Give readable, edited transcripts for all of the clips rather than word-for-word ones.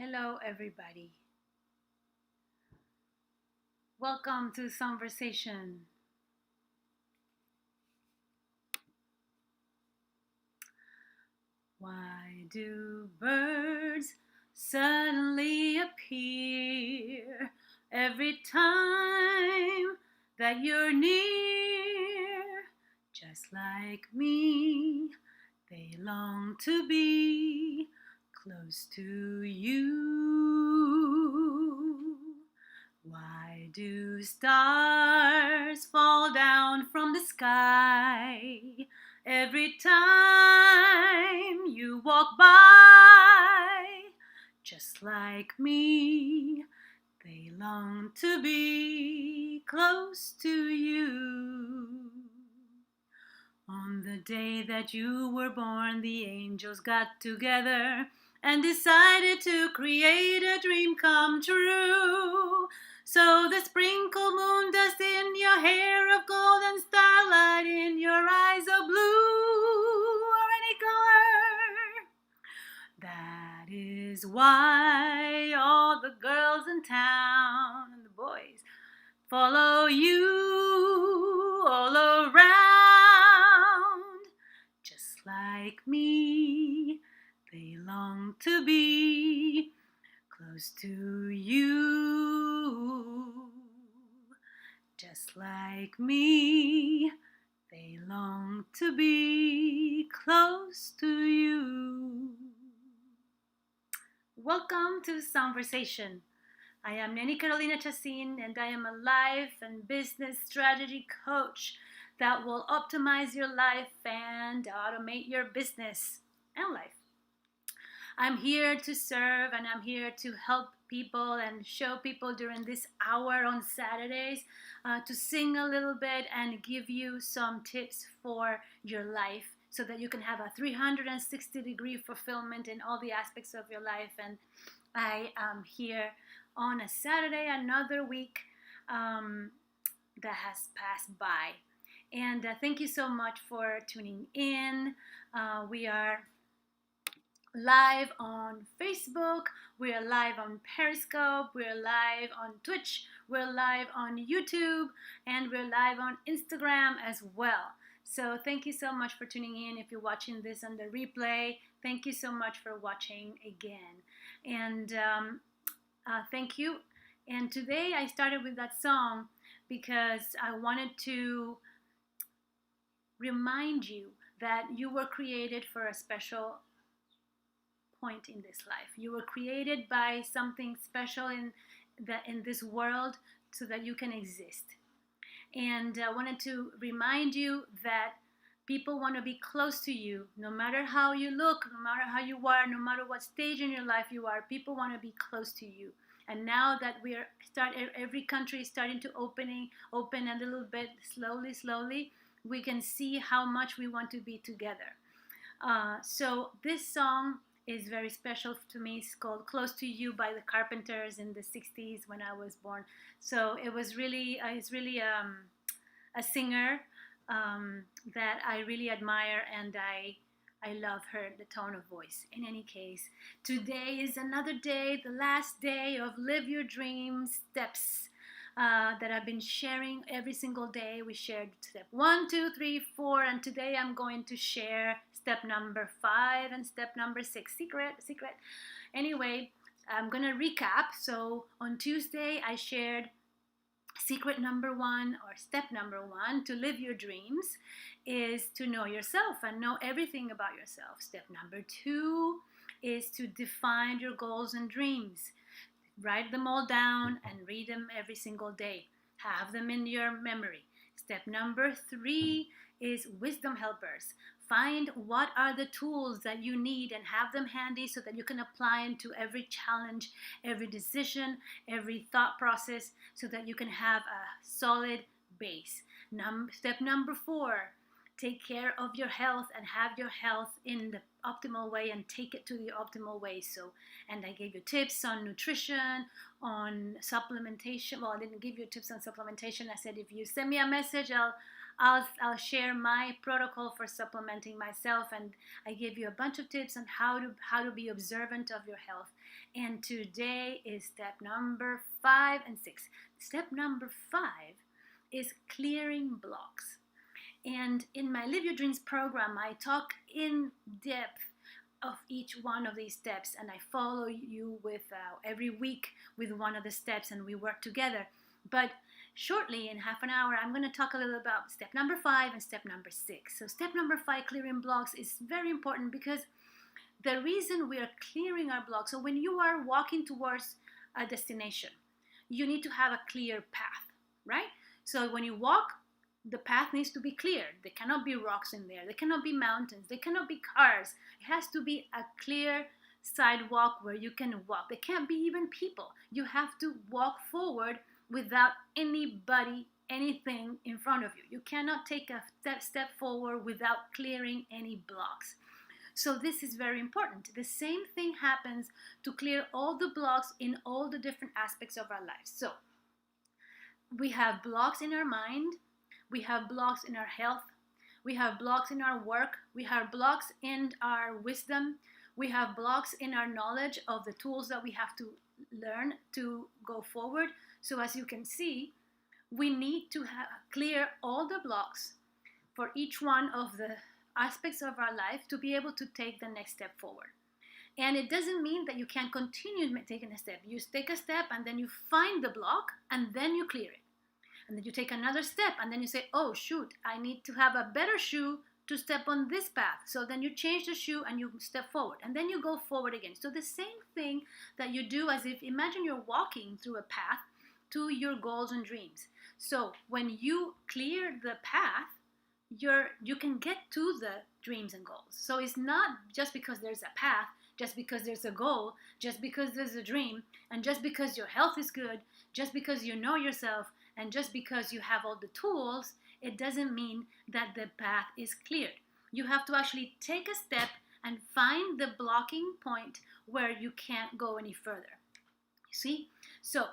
Hello, everybody. Welcome to Songversation. Why do birds suddenly appear every time that you're near? Just like me, they long to be close to you. Why do stars fall down from the sky every time you walk by? Just like me, they long to be close to you. On the day that you were born, the angels got together and decided to create a dream come true. So the sprinkled moon dust in your hair of gold and starlight in your eyes of blue or any color. That is why all the girls in town and the boys follow you all around. Just like me, they long to be close to you. Just like me, they long to be close to you. Welcome to Songversation. I am Neni Carolina Chacin, and I am a life and business strategy coach that will optimize your life and automate your business and life. I'm here to serve and I'm here to help people and show people during this hour on Saturdays to sing a little bit and give you some tips for your life so that you can have a 360-degree fulfillment in all the aspects of your life. And I am here on a Saturday, another week that has passed by. And thank you so much for tuning in. We are live on Facebook, we're live on Periscope, we're live on Twitch, we're live on YouTube, and we're live on Instagram as well. So thank you so much for tuning in. If you're watching this on the replay, thank you so much for watching again. And thank you. And today I started with that song because I wanted to remind you that you were created for a special point in this life. You were created by something special in this world so that you can exist. And I wanted to remind you that people want to be close to you, no matter how you look, no matter how you are, no matter what stage in your life you are. People want to be close to you. And now that every country is starting to open a little bit slowly, we can see how much we want to be together. So this song is very special to me. It's called Close to You by the Carpenters in the 60s when I was born. So it's really a singer that I really admire, and I love her, the tone of voice. In any case, today is another day, the last day of Live Your Dreams steps that I've been sharing every single day. We shared step 1, 2, 3, 4, and today I'm going to share step number 5 and step number 6. Secret. Anyway, I'm going to recap. So on Tuesday, I shared secret number 1 or step number 1 to live your dreams is to know yourself and know everything about yourself. Step number 2 is to define your goals and dreams. Write them all down and read them every single day. Have them in your memory. Step number 3 is wisdom helpers. Find what are the tools that you need and have them handy so that you can apply them to every challenge, every decision, every thought process, so that you can have a solid base. Step number 4, take care of your health and have your health in the optimal way and take it to the optimal way. And I gave you tips on nutrition, on supplementation. Well, I didn't give you tips on supplementation. I said if you send me a message, I'll share my protocol for supplementing myself, and I give you a bunch of tips on how to be observant of your health. And today is step number 5 and 6. Step number 5 is clearing blocks. And in my Live Your Dreams program, I talk in depth of each one of these steps, and I follow you with every week with one of the steps, and we work together. But shortly, in half an hour, I'm going to talk a little about step number 5 and step number 6. So step number 5, clearing blocks, is very important because the reason we are clearing our blocks, so when you are walking towards a destination, you need to have a clear path, right? So when you walk, the path needs to be clear. There cannot be rocks in there. There cannot be mountains. There cannot be cars. It has to be a clear sidewalk where you can walk. There can't be even people. You have to walk forward without anybody, anything in front of you. You cannot take a step forward without clearing any blocks. So this is very important. The same thing happens to clear all the blocks in all the different aspects of our lives. So we have blocks in our mind. We have blocks in our health. We have blocks in our work. We have blocks in our wisdom. We have blocks in our knowledge of the tools that we have to learn to go forward. So as you can see, we need to clear all the blocks for each one of the aspects of our life to be able to take the next step forward. And it doesn't mean that you can't continue taking a step. You take a step and then you find the block and then you clear it. And then you take another step and then you say, oh shoot, I need to have a better shoe to step on this path. So then you change the shoe and you step forward and then you go forward again. So the same thing that you do, as if imagine you're walking through a path to your goals and dreams. So when you clear the path, you can get to the dreams and goals. So it's not just because there's a path, just because there's a goal, just because there's a dream, and just because your health is good, just because you know yourself, and just because you have all the tools, it doesn't mean that the path is cleared. You have to actually take a step and find the blocking point where you can't go any further. You see? So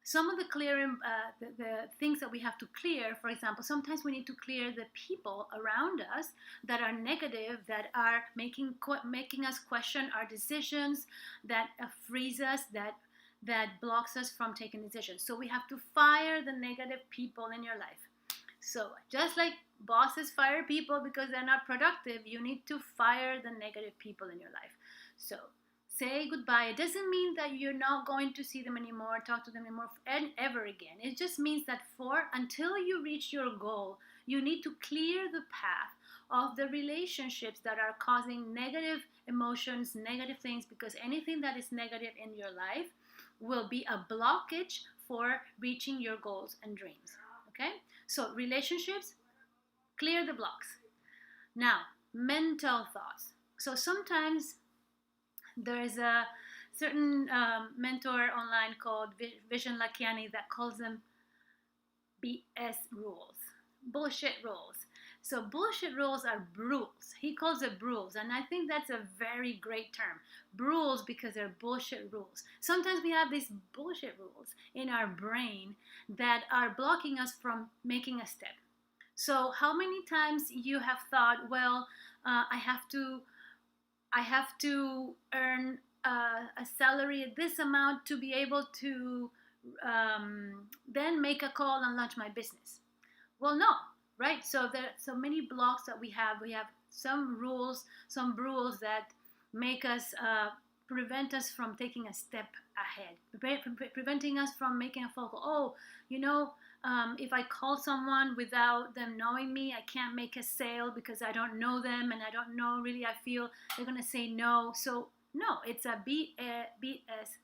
some of the clearing, the things that we have to clear, for example, sometimes we need to clear the people around us that are negative, that are making us question our decisions, that freeze us, that blocks us from taking decisions. So we have to fire the negative people in your life. So just like bosses fire people because they're not productive, you need to fire the negative people in your life. So say goodbye. It doesn't mean that you're not going to see them anymore, talk to them anymore, and ever again. It just means that until you reach your goal, you need to clear the path of the relationships that are causing negative emotions, negative things, because anything that is negative in your life will be a blockage for reaching your goals and dreams. Okay? So relationships, clear the blocks. Now, mental thoughts. So sometimes there is a certain mentor online called Vision Lakiani that calls them BS rules, bullshit rules. So bullshit rules are rules. He calls it rules, and I think that's a very great term. Rules, because they're bullshit rules. Sometimes we have these bullshit rules in our brain that are blocking us from making a step. So how many times you have thought, well, I have to earn a salary at this amount to be able to then make a call and launch my business. Well, no. Right, so there are so many blocks that we have. We have some rules that make us prevent us from taking a step ahead, preventing us from making a phone call. Oh, if I call someone without them knowing me, I can't make a sale because I don't know them and I don't know really. I feel they're gonna say no. So no, it's a BS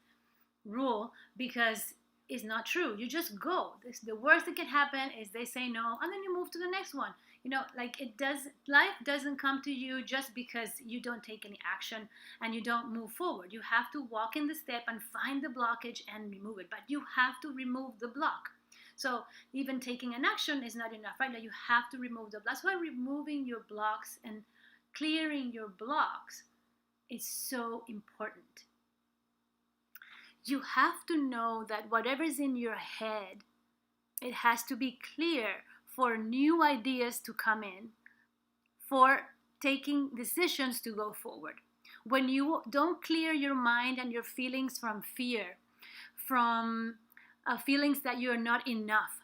rule because is not true. You just go. The worst that can happen is they say no, and then you move to the next one. Life doesn't come to you just because you don't take any action and you don't move forward. You have to walk in the step and find the blockage and remove it. But you have to remove the block. So even taking an action is not enough, right? Like you have to remove the block. That's why removing your blocks and clearing your blocks is so important. You have to know that whatever's in your head, it has to be clear for new ideas to come in, for taking decisions to go forward. When you don't clear your mind and your feelings from fear, from feelings that you're not enough,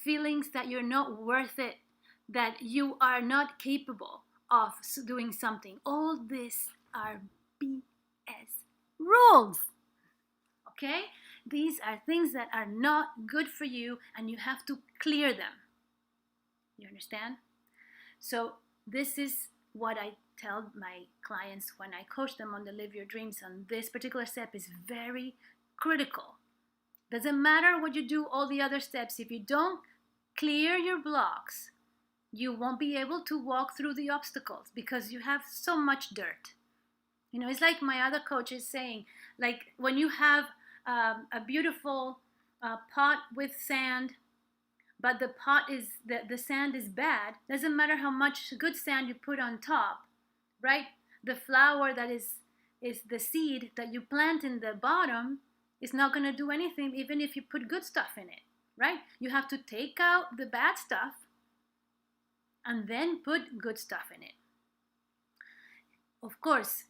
feelings that you're not worth it, that you are not capable of doing something, all this are BS rules. Okay? These are things that are not good for you, and you have to clear them. You understand? So this is what I tell my clients when I coach them on the Live Your Dreams. And this particular step is very critical. Doesn't matter what you do, all the other steps, if you don't clear your blocks, you won't be able to walk through the obstacles because you have so much dirt. You know, it's like my other coach is saying, like when you have a beautiful pot with sand, but the pot is, the sand is bad, doesn't matter how much good sand you put on top, right? The flower that is the seed that you plant in the bottom is not going to do anything even if you put good stuff in it, right? You have to take out the bad stuff and then put good stuff in it. Of course,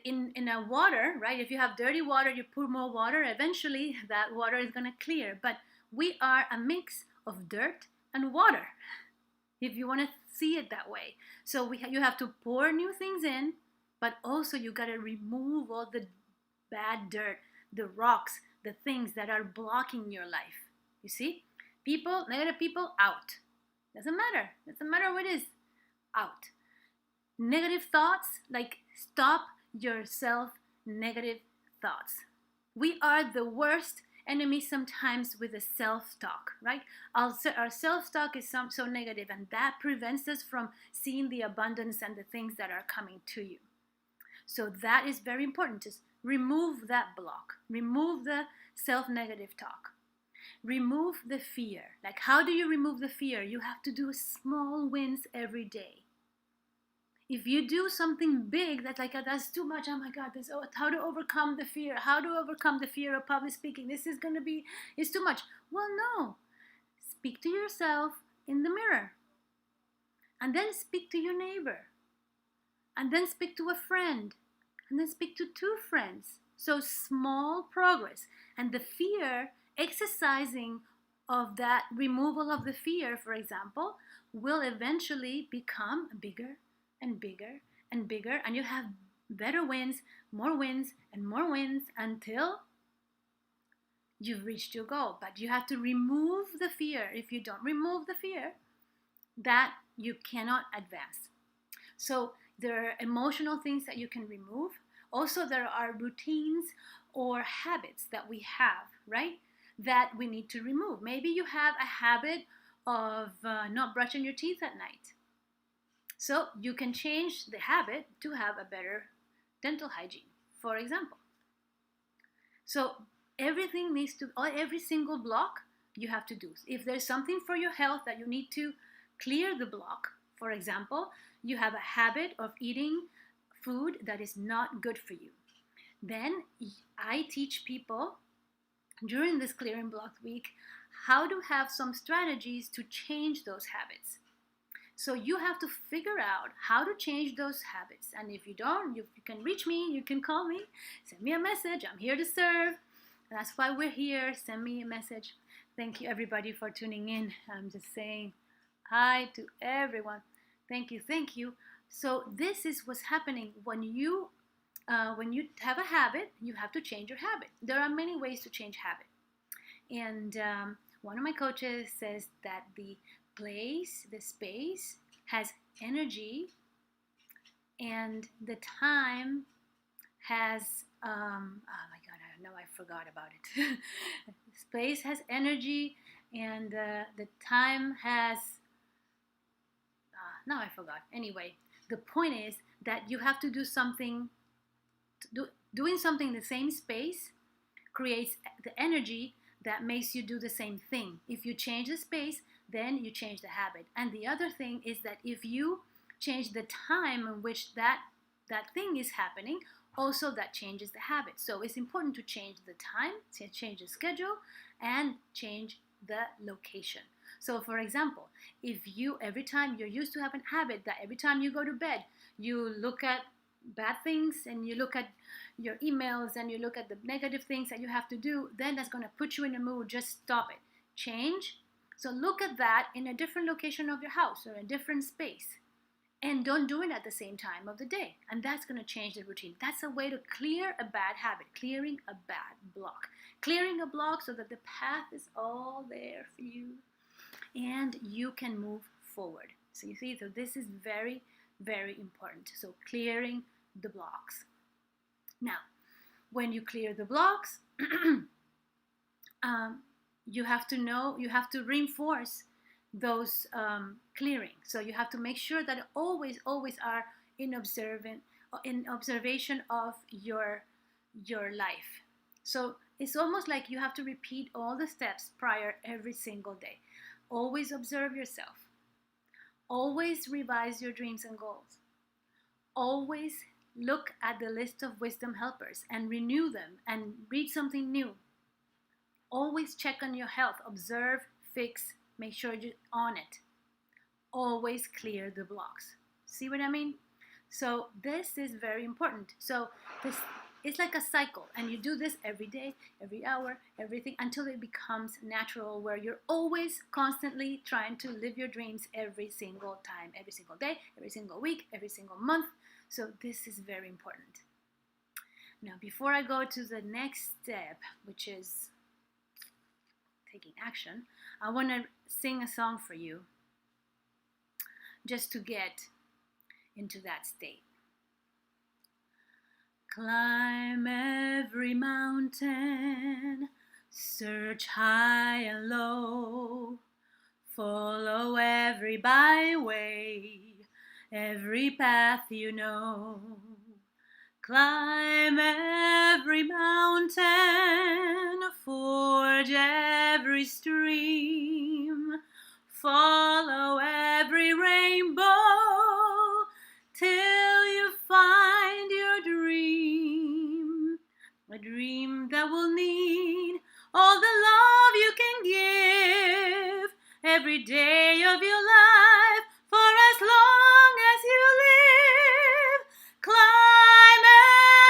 in a water, right? If you have dirty water, you pour more water, eventually that water is going to clear. But we are a mix of dirt and water, if you want to see it that way. So you have to pour new things in, but also you got to remove all the bad dirt, the rocks, the things that are blocking your life. You see? People, negative people, out. Doesn't matter what it is, out. Negative thoughts, like stop yourself negative thoughts. We are the worst enemy sometimes with the self-talk, right? Our self-talk is so negative, and that prevents us from seeing the abundance and the things that are coming to you. So that is very important. Just remove that block. Remove the self-negative talk. Remove the fear. Like, how do you remove the fear? You have to do small wins every day. If you do something big that's like, that's too much, oh my God, how to overcome the fear, of public speaking, it's too much. Well, no. Speak to yourself in the mirror. And then speak to your neighbor. And then speak to a friend. And then speak to 2 friends. So small progress. And the fear, exercising of that removal of the fear, for example, will eventually become bigger and bigger and bigger, and you have better wins, more wins, and more wins until you've reached your goal. But you have to remove the fear. If you don't remove the fear, that you cannot advance. So there are emotional things that you can remove. Also, there are routines or habits that we have, right, that we need to remove. Maybe you have a habit of not brushing your teeth at night. So you can change the habit to have a better dental hygiene, for example. So every single block you have to do. If there's something for your health that you need to clear the block, for example, you have a habit of eating food that is not good for you. Then I teach people during this clearing block week how to have some strategies to change those habits. So you have to figure out how to change those habits. And if you don't, you can reach me, you can call me, send me a message. I'm here to serve. That's why we're here. Send me a message. Thank you, everybody, for tuning in. I'm just saying hi to everyone. Thank you. So this is what's happening when you have a habit. You have to change your habit. There are many ways to change habit. And one of my coaches says that the space has energy, and the time has, oh my God, I forgot about it. Space has energy, and the time has, now I forgot. Anyway, the point is that you have to do something, doing something in the same space creates the energy that makes you do the same thing. If you change the space, then you change the habit. And the other thing is that if you change the time in which that thing is happening, also that changes the habit. So it's important to change the time, to change the schedule, and change the location. So for example, if you, every time you're used to have a habit that every time you go to bed, you look at bad things and you look at your emails and you look at the negative things that you have to do, then that's going to put you in a mood. Just stop it. Change. So look at that in a different location of your house or a different space. And don't do it at the same time of the day. And that's going to change the routine. That's a way to clear a bad habit, clearing a bad block. Clearing a block so that the path is all there for you and you can move forward. So you see, so this is very, very important. So clearing the blocks. Now, when you clear the blocks, you have to reinforce those clearing. So you have to make sure that always are in observation of your life. So it's almost like you have to repeat all the steps prior every single day. Always observe yourself. Always revise your dreams and goals. Always look at the list of wisdom helpers and renew them and read something new. Always check on your health. Observe, fix, make sure you're on it. Always clear the blocks. See what I mean? So this is very important. So this it's like a cycle, and you do this every day, every hour, everything, until it becomes natural, where you're always constantly trying to live your dreams every single time, every single day, every single week, every single month. So this is very important. Now, before I go to the next step, which is taking action, I want to sing a song for you just to get into that state. Climb every mountain, search high and low, follow every byway, every path you know. Climb every mountain, forge every stream, follow every rainbow, till you find your dream. A dream that will need all the love you can give every day of your life, for as long as you live. Climb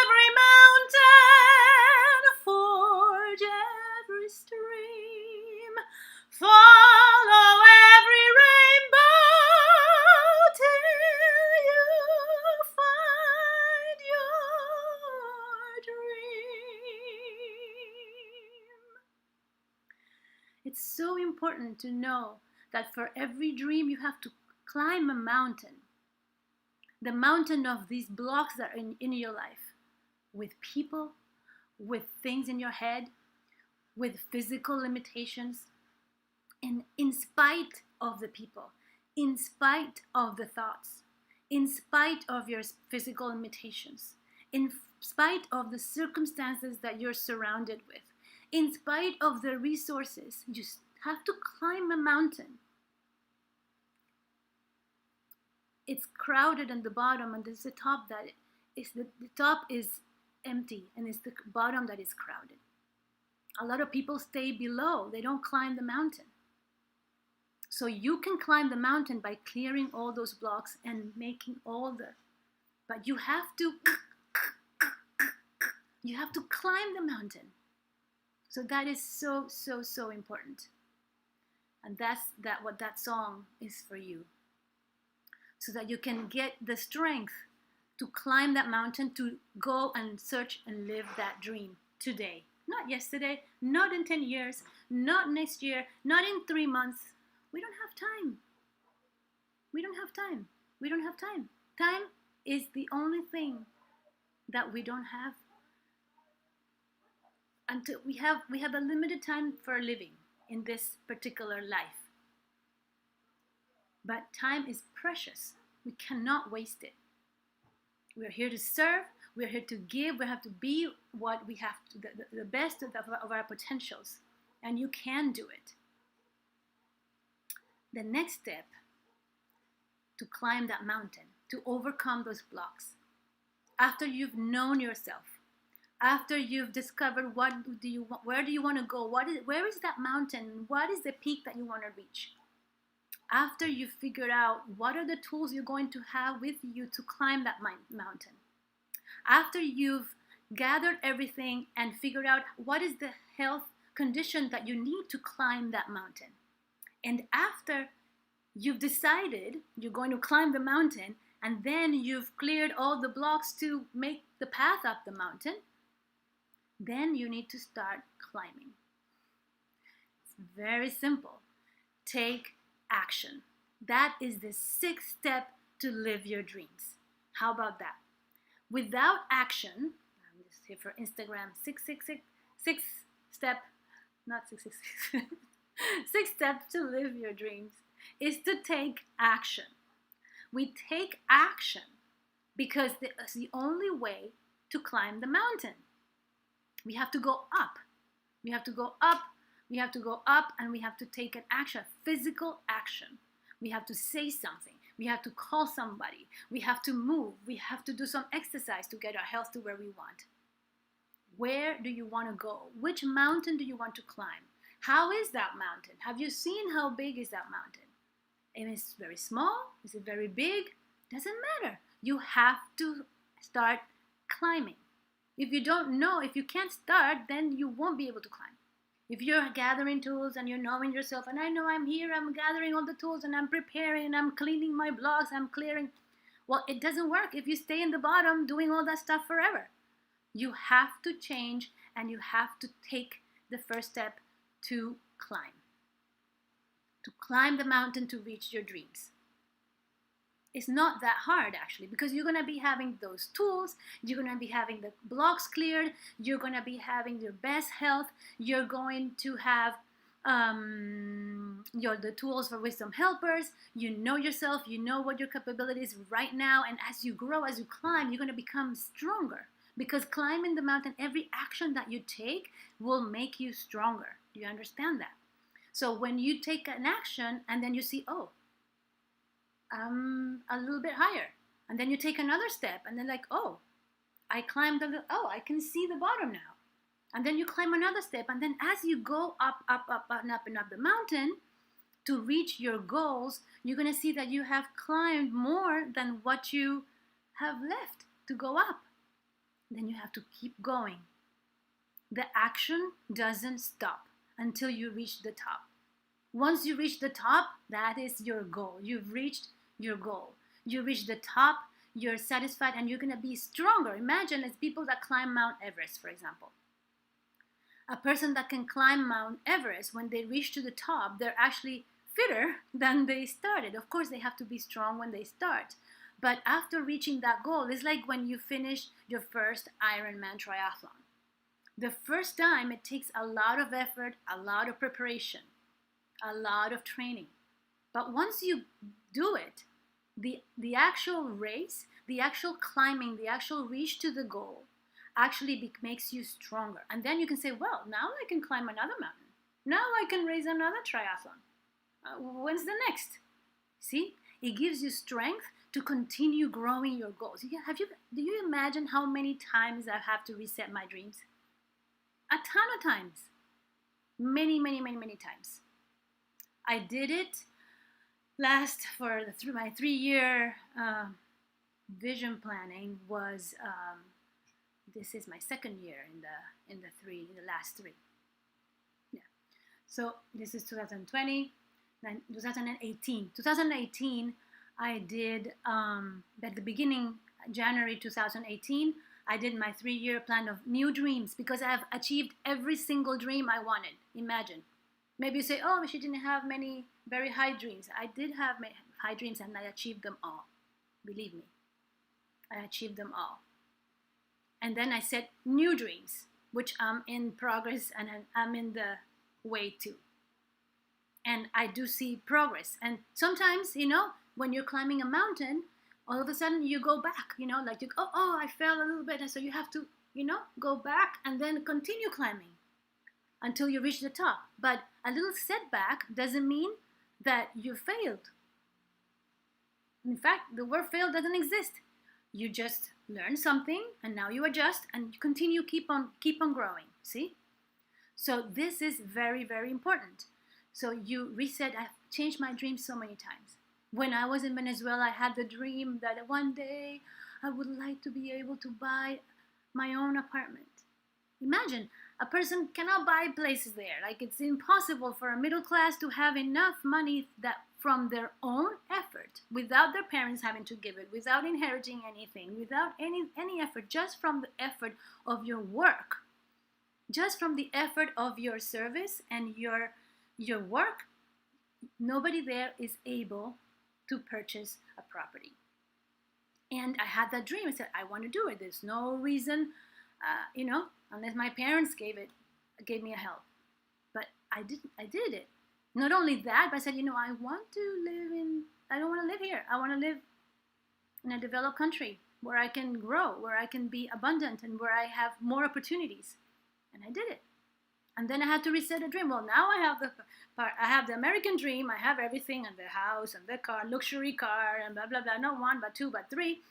every mountain, forge every stream, follow every rainbow, till you find your dream. It's so important to know that for every dream you have to climb a mountain. The mountain of these blocks that are in your life, with people, with things in your head, with physical limitations, and in spite of the people, in spite of the thoughts, in spite of your physical limitations, in spite of the circumstances that you're surrounded with, in spite of the resources, you have to climb a mountain. It's crowded on the bottom, and there's the top that is the top is empty, and it's the bottom that is crowded. A lot of people stay below. They don't climb the mountain. So you can climb the mountain by clearing all those blocks and making but you have to climb the mountain. So that is so important. And that's what that song is for you. So that you can get the strength to climb that mountain, to go and search and live that dream today. Not yesterday, not in 10 years, not next year, not in 3 months. We don't have time. We don't have time. We don't have time. Time is the only thing that we don't have. Until we have a limited time for living in this particular life. But time is precious. We cannot waste it. We are here to serve. We are here to give. We have to be what we have to, the best of our potentials. And you can do it. The next step to climb that mountain, to overcome those blocks, after you've known yourself, after you've discovered where do you want to go, where is that mountain, what is the peak that you want to reach, after you figured out what are the tools you're going to have with you to climb that mountain, after you've gathered everything and figured out what is the health condition that you need to climb that mountain, and after you've decided you're going to climb the mountain, and then you've cleared all the blocks to make the path up the mountain, then you need to start climbing. It's very simple. Take action. That is the sixth step to live your dreams. How about that? Without action, I'm just here for Instagram, six step, not 666, six steps to live your dreams is to take action. We take action because it's the only way to climb the mountain. We have to go up. We have to go up. We have to go up, and we have to take an action, physical action. We have to say something. We have to call somebody. We have to move. We have to do some exercise to get our health to where we want. Where do you want to go? Which mountain do you want to climb? How is that mountain? Have you seen how big is that mountain? If it's very small, is it very big? Doesn't matter. You have to start climbing. If you don't know, if you can't start, then you won't be able to climb. If you're gathering tools and you're knowing yourself, and I know I'm here, I'm gathering all the tools and I'm preparing and I'm cleaning my blocks, I'm clearing. Well, it doesn't work if you stay in the bottom doing all that stuff forever. You have to change, and you have to take the first step to climb. To climb the mountain to reach your dreams. It's not that hard, actually, because you're going to be having those tools, you're going to be having the blocks cleared, you're going to be having your best health, you're going to have the tools for wisdom helpers, you know yourself, you know what your capabilities right now, and as you grow, as you climb, you're going to become stronger, because climbing the mountain, every action that you take will make you stronger. Do you understand that? So when you take an action and then you see, oh, I'm a little bit higher. And then you take another step and then like, oh, I climbed, I can see the bottom now. And then you climb another step. And then as you go up and up the mountain to reach your goals, you're going to see that you have climbed more than what you have left to go up. Then you have to keep going. The action doesn't stop until you reach the top. Once you reach the top, that is your goal. You've reached your goal. You reach the top, you're satisfied, and you're going to be stronger. Imagine it's people that climb Mount Everest, for example. A person that can climb Mount Everest, when they reach to the top, they're actually fitter than they started. Of course, they have to be strong when they start. But after reaching that goal, it's like when you finish your first Ironman triathlon. The first time, it takes a lot of effort, a lot of preparation, a lot of training. But once you do it, the actual race, the actual climbing, the actual reach to the goal actually makes you stronger. And then you can say, well, now I can climb another mountain. Now I can race another triathlon. When's the next? See, it gives you strength to continue growing your goals. Do you imagine how many times I have to reset my dreams? A ton of times. Many times. I did it last for my 3-year vision planning was this is my second year in the last 3. Yeah. So this is 2020, 2018. 2018 I did at the beginning January 2018 I did my 3-year plan of new dreams because I have achieved every single dream I wanted. Imagine. Maybe you say, oh, she didn't have many very high dreams. I did have high dreams and I achieved them all. Believe me, I achieved them all. And then I set new dreams, which I'm in progress and I'm in the way to. And I do see progress. And sometimes, when you're climbing a mountain, all of a sudden you go back, like I fell a little bit. And so you have to, go back and then continue climbing until you reach the top. But a little setback doesn't mean that you failed. In fact, the word fail doesn't exist. You just learn something and now you adjust and you continue, keep on growing. See? So this is very, very important. So you reset. I've changed my dreams so many times. When I was in Venezuela, I had the dream that one day I would like to be able to buy my own apartment. Imagine, a person cannot buy places there. Like, it's impossible for a middle class to have enough money that from their own effort, without their parents having to give it, without inheriting anything, without any effort, just from the effort of your work, just from the effort of your service and your work. Nobody there is able to purchase a property. And I had that dream. I said, I want to do it. There's no reason, unless my parents gave me a help. But I did it. Not only that, but I said, I don't want to live here. I want to live in a developed country where I can grow, where I can be abundant, and where I have more opportunities. And I did it. And then I had to reset the dream. Well, now I have the American dream. I have everything, and the house and the car, luxury car, and blah, blah, blah. Not one, but two, but three,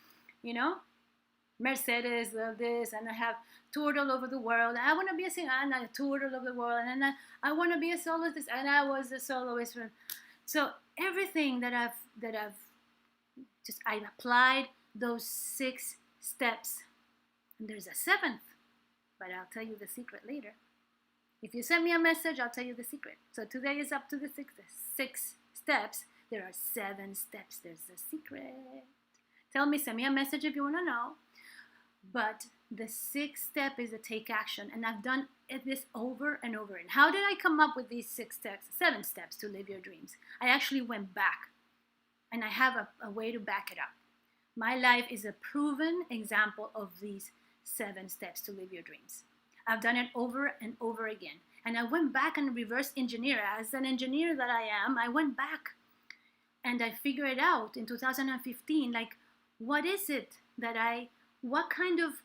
Mercedes, this, and I have toured all over the world. I want to be a singer, and I toured all over the world, and then I want to be a soloist, and I was a soloist. So everything that I applied those 6 steps, and there's a 7th, but I'll tell you the secret later. If you send me a message, I'll tell you the secret. So today is up to the 6 steps. There are 7 steps. There's a secret. Send me a message if you want to know. But the 6th step is to take action. And I've done this over and over. And how did I come up with these 7 steps to live your dreams? I actually went back. And I have a way to back it up. My life is a proven example of these 7 steps to live your dreams. I've done it over and over again. And I went back and reverse engineer. As an engineer that I am, I went back and I figured out in 2015, like, what is it what kind of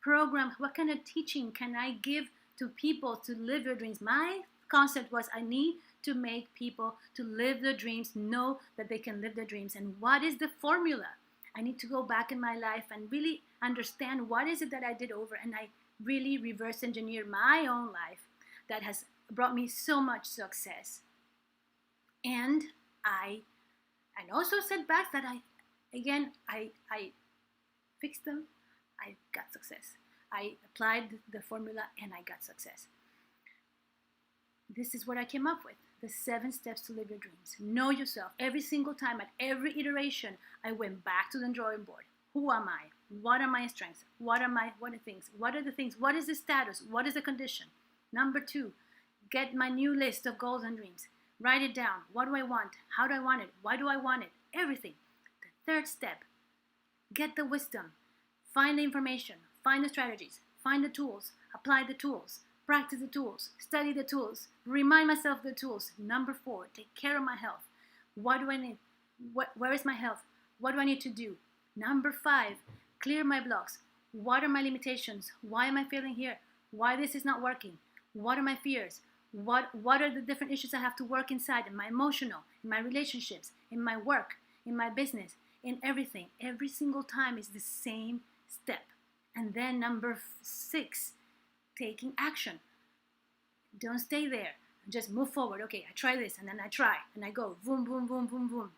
program, what kind of teaching can I give to people to live your dreams? My concept was, I need to make people to live their dreams, know that they can live their dreams. And what is the formula? I need to go back in my life and really understand what is it that I did over. And I really reverse engineer my own life that has brought me so much success. And also setbacks that I fixed them. I got success. I applied the formula and I got success. This is what I came up with. The 7 steps to live your dreams. Know yourself. Every single time, at every iteration, I went back to the drawing board. Who am I? What are my strengths? What are the things? What are the things? What is the status? What is the condition? Number 2, get my new list of goals and dreams. Write it down. What do I want? How do I want it? Why do I want it? Everything. The 3rd step, get the wisdom. Find the information. Find the strategies. Find the tools. Apply the tools. Practice the tools. Study the tools. Remind myself of the tools. Number 4, take care of my health. What do I need? Where is my health? What do I need to do? Number 5, clear my blocks. What are my limitations? Why am I failing here? Why this is not working? What are my fears? What are the different issues I have to work inside, in my emotional, in my relationships, in my work, in my business, in everything? Every single time is the same step. And then number 6, taking action. Don't stay there. Just move forward. Okay, I try this, and then I try, and I go. Boom, boom, boom, boom, boom.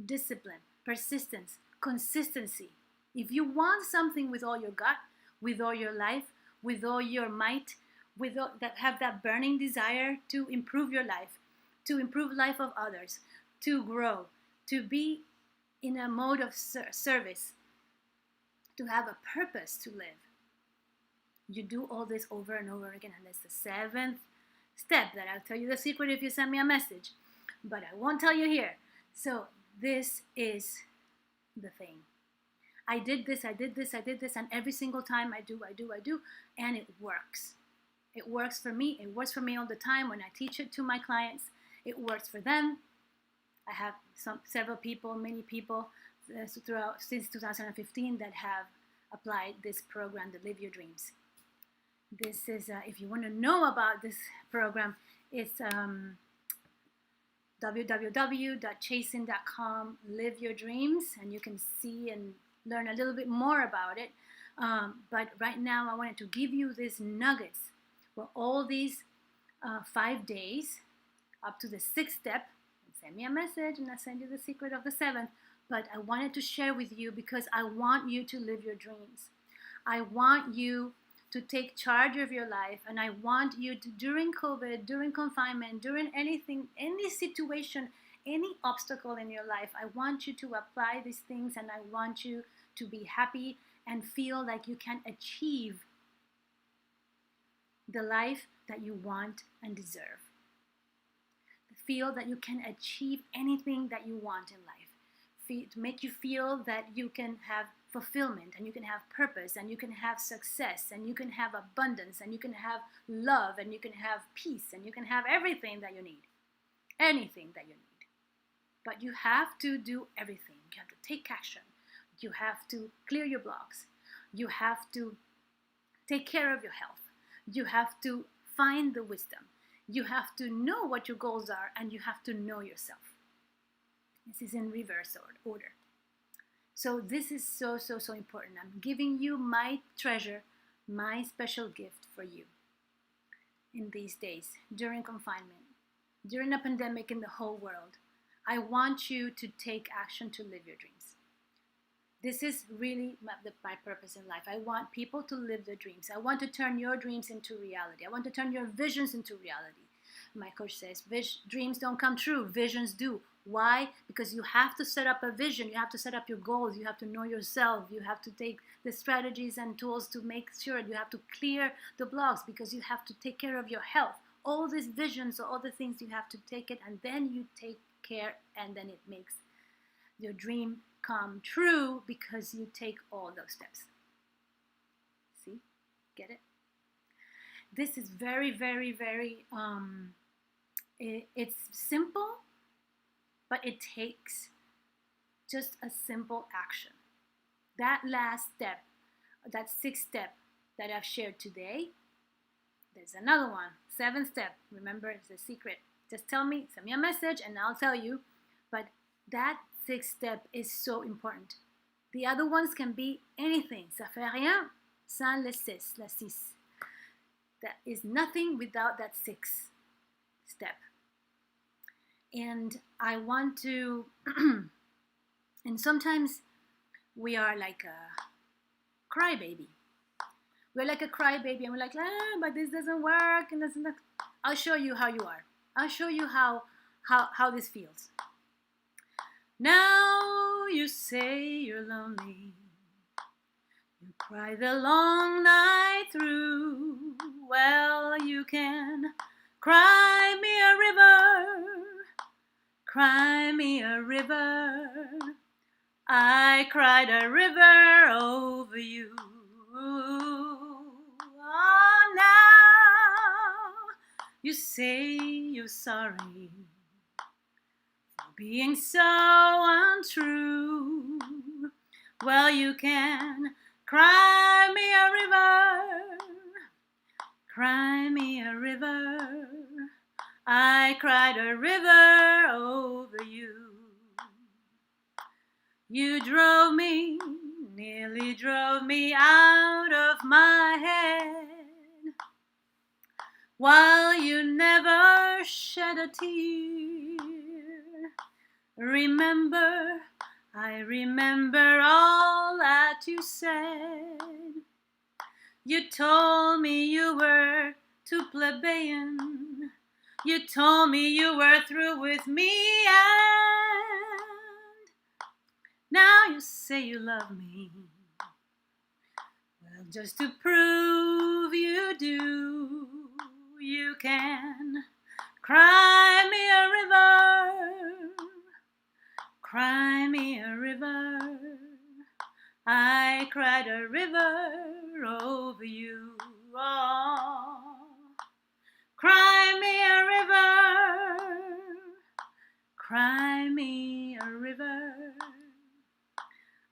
Discipline, persistence, consistency. If you want something with all your gut, with all your life, with all your might, have that burning desire to improve your life, to improve life of others, to grow, to be in a mode of service, to have a purpose to live. You do all this over and over again, and that's the 7th step that I'll tell you the secret if you send me a message, but I won't tell you here. So this is the thing. I did this, and every single time I do, and it works. It works for me. It works for me all the time when I teach it to my clients. It works for them. I have many people since 2015 that have applied this program to live your dreams. This is, if you want to know about this program, it's www.chacin.com, live your dreams, and you can see and learn a little bit more about it. But right now I wanted to give you these nuggets. Well, all these 5 days, up to the 6th step, send me a message and I'll send you the secret of the 7th. But I wanted to share with you because I want you to live your dreams. I want you to take charge of your life, and I want you to, during COVID, during confinement, during anything, any situation, any obstacle in your life, I want you to apply these things, and I want you to be happy and feel like you can achieve the life that you want and deserve. Feel that you can achieve anything that you want in life. To make you feel that you can have fulfillment, and you can have purpose, and you can have success, and you can have abundance, and you can have love, and you can have peace, and you can have everything that you need. Anything that you need. But you have to do everything. You have to take action. You have to clear your blocks. You have to take care of your health. You have to find the wisdom. You have to know what your goals are, and you have to know yourself. This is in reverse order. So this is so important. I'm giving you my treasure, my special gift for you in these days, during confinement, during a pandemic in the whole world. I want you to take action to live your dreams. This is really my purpose in life. I want people to live their dreams. I want to turn your dreams into reality. I want to turn your visions into reality. My coach says, dreams don't come true, visions do. Why? Because you have to set up a vision. You have to set up your goals. You have to know yourself. You have to take the strategies and tools to make sure. You have to clear the blocks because you have to take care of your health. All these visions, all the things, you have to take it, and then you take care, and then it makes your dream come true because you take all those steps. See? Get it? This is very, it's simple, but it takes just a simple action. That last step, that 6th step that I've shared today, there's another one, 7th step. Remember, it's a secret. Just tell me, send me a message, and I'll tell you. But that 6th step is so important. The other ones can be anything. Ça fait rien sans le 6, la 6. That is nothing without that 6th step. And I want to, and sometimes we are like a crybaby. We're like a crybaby, and we're like, but this doesn't work, and doesn't. I'll show you how you are. I'll show you how this feels. Now you say you're lonely. You cry the long night through. Well, you can cry me a river. Cry me a river. I cried a river over you. Oh, now you say you're sorry for being so untrue. Well, you can cry me a river. Cry me a river. I cried a river over you. You drove me, nearly drove me out of my head, while you never shed a tear. Remember, I remember all that you said. You told me you were too plebeian. You told me you were through with me, and now you say you love me. Well, just to prove you do, you can cry me a river. Cry me a river. I cried a river over you. Oh. Cry me a river, cry me a river.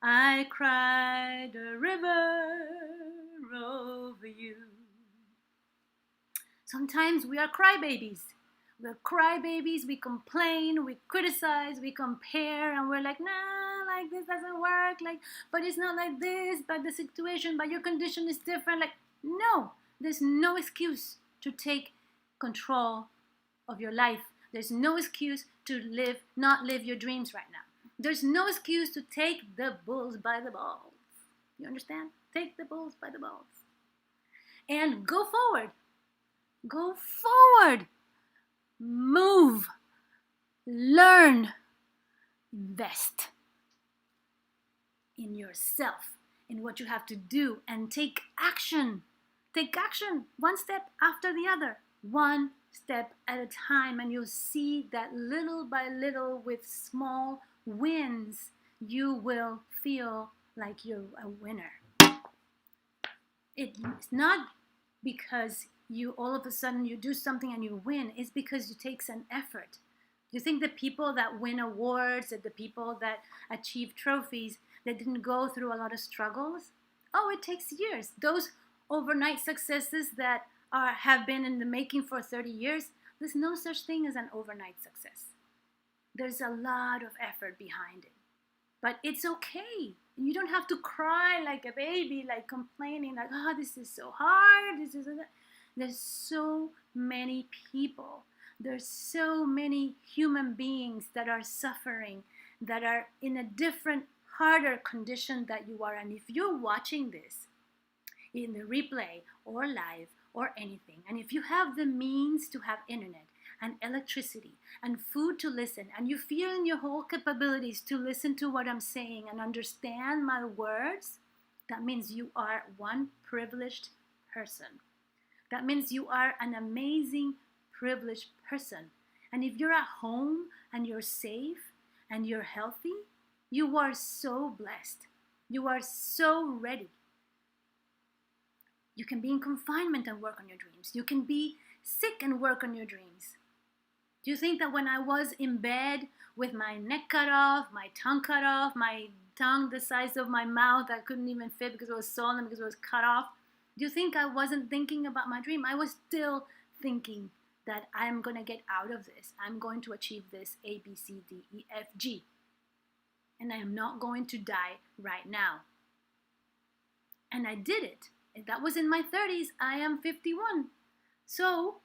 I cried a river over you. Sometimes we are crybabies. We're crybabies, we complain, we criticize, we compare, and we're like, nah, like this doesn't work, like, but it's not like this, but the situation, but your condition is different. Like, no, there's no excuse to take control of your life. There's no excuse to not live your dreams right now. There's no excuse to take the bulls by the balls. You understand? Take the bulls by the balls. And go forward. Go forward. Move. Learn. Invest in yourself, in what you have to do, and take action. Take action, one step after the other, one step at a time, and you'll see that little by little, with small wins, you will feel like you're a winner. It's not because you all of a sudden you do something and you win. It's because it takes an effort. Do you think the people that win awards and the people that achieve trophies, that didn't go through a lot of struggles? Oh, it takes years. Those overnight successes that have been in the making for 30 years, there's no such thing as an overnight success. There's a lot of effort behind it. But it's okay. You don't have to cry like a baby, like complaining, like, oh, this is so hard. There's so many people. There's so many human beings that are suffering, that are in a different, harder condition that you are. And if you're watching this in the replay or live or anything, and if you have the means to have internet and electricity and food to listen, and you feel in your whole capabilities to listen to what I'm saying and understand my words, that means you are one privileged person. That means you are an amazing, privileged person. And if you're at home and you're safe and you're healthy, you are so blessed. You are so ready. You can be in confinement and work on your dreams. You can be sick and work on your dreams. Do you think that when I was in bed with my neck cut off, my tongue cut off, my tongue the size of my mouth that couldn't even fit because it was swollen, because it was cut off, do you think I wasn't thinking about my dream? I was still thinking that I'm going to get out of this. I'm going to achieve this A, B, C, D, E, F, G. And I am not going to die right now. And I did it. And that was in my 30s. I am 51. So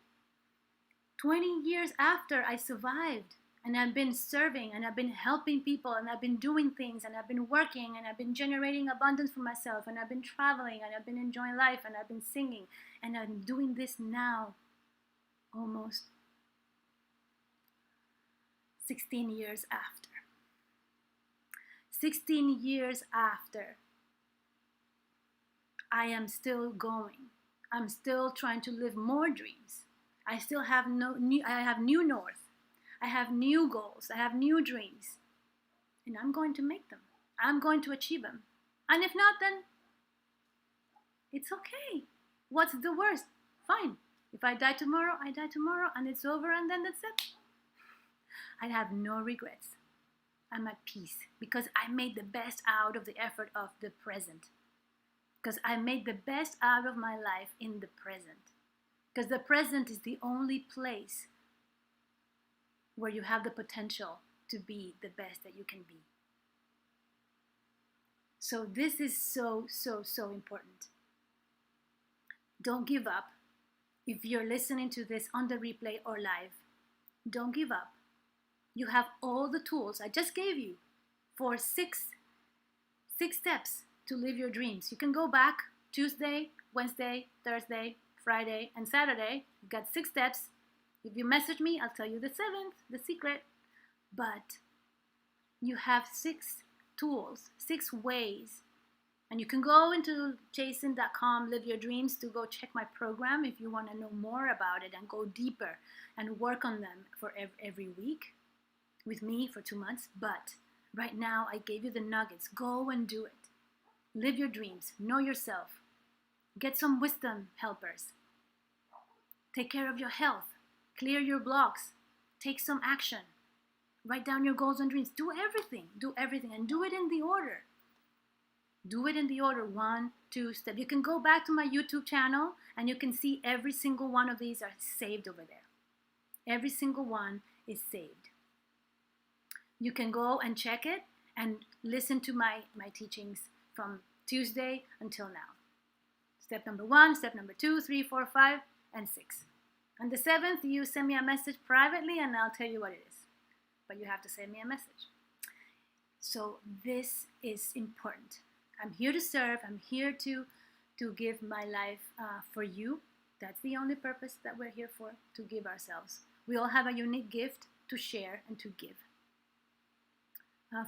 20 years after I survived, and I've been serving, and I've been helping people, and I've been doing things, and I've been working, and I've been generating abundance for myself, and I've been traveling, and I've been enjoying life, and I've been singing, and I'm doing this now almost 16 years after. 16 years after, I am still going. I'm still trying to live more dreams. I still have I have new north. I have new goals. I have new dreams. And I'm going to make them. I'm going to achieve them. And if not, then it's okay. What's the worst? Fine. If I die tomorrow, I die tomorrow, and it's over, and then that's it. I have no regrets. I'm at peace because I made the best out of the effort of the present. Because I made the best out of my life in the present. Because the present is the only place where you have the potential to be the best that you can be. So this is so, so, so important. Don't give up. If you're listening to this on the replay or live, don't give up. You have all the tools I just gave you for six steps to live your dreams. You can go back Tuesday, Wednesday, Thursday, Friday, and Saturday. You've got 6 steps. If you message me, I'll tell you the 7th, the secret. But you have 6 tools, 6 ways. And you can go into jason.com, live your dreams, to go check my program if you want to know more about it and go deeper and work on them for every week with me for 2 months. But right now, I gave you the nuggets. Go and do it. Live your dreams. Know yourself. Get some wisdom helpers. Take care of your health. Clear your blocks. Take some action. Write down your goals and dreams. Do everything. Do everything. And do it in the order. Do it in the order. 1, 2 steps. You can go back to my YouTube channel and you can see every single one of these are saved over there. Every single one is saved. You can go and check it and listen to my teachings from Tuesday until now. Step number 1, step number 2, 3, 4, 5, and 6. On the 7th, you send me a message privately and I'll tell you what it is. But you have to send me a message. So this is important. I'm here to serve. I'm here to give my life for you. That's the only purpose that we're here for, to give ourselves. We all have a unique gift to share and to give.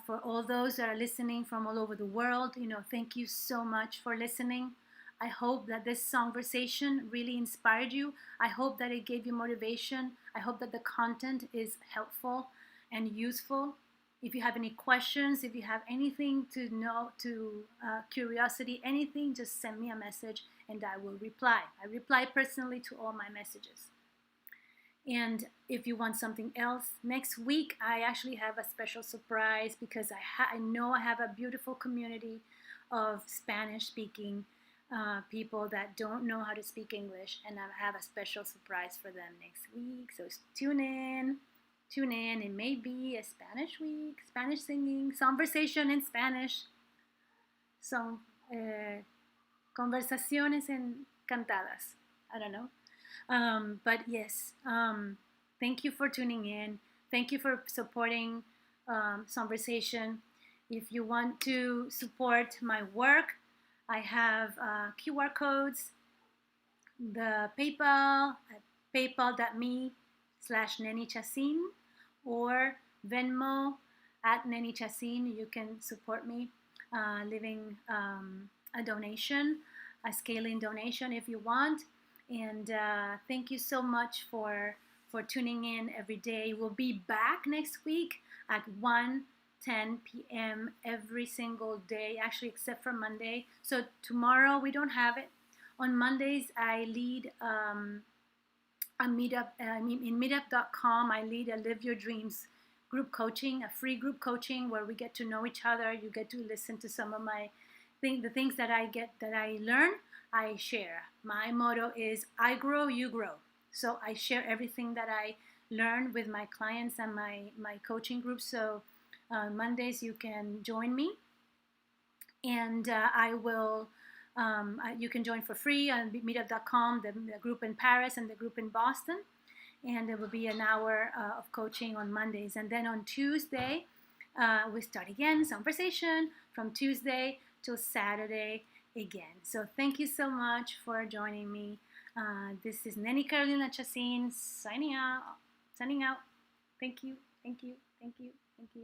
For all those that are listening from all over the world, thank you so much for listening. I hope that this Songversation really inspired you. I hope that it gave you motivation. I hope that the content is helpful and useful. If you have any questions, if you have anything to know, curiosity, anything, just send me a message and I will reply. I reply personally to all my messages. And if you want something else, next week I actually have a special surprise because I know I have a beautiful community of Spanish-speaking people that don't know how to speak English, and I have a special surprise for them next week. So tune in. It may be a Spanish week, Spanish singing, Songversation in Spanish, conversaciones cantadas. I don't know. But yes, thank you for tuning in. Thank you for supporting Songversation. If you want to support my work, I have QR codes, the PayPal at paypal.me/Neni Chacin, or Venmo at Neni Chacin. You can support me leaving a donation, a scaling donation if you want. And thank you so much for tuning in every day. We'll be back next week at 1:10 p.m. every single day, actually except for Monday. So tomorrow we don't have it. On Mondays I lead a meetup. In meetup.com I lead a Live Your Dreams group coaching, a free group coaching where we get to know each other. You get to listen to some of my the things that I learn, I share. My motto is I grow, you grow. So I share everything that I learn with my clients and my coaching group. So Mondays you can join me, and I will. You can join for free on meetup.com, the group in Paris and the group in Boston. And it will be an hour of coaching on Mondays. And then on Tuesday, we start again, Songversation, from Tuesday till Saturday again. So thank you so much for joining me. This is Neni Carolina Chacin signing out. Thank you, thank you, thank you, thank you.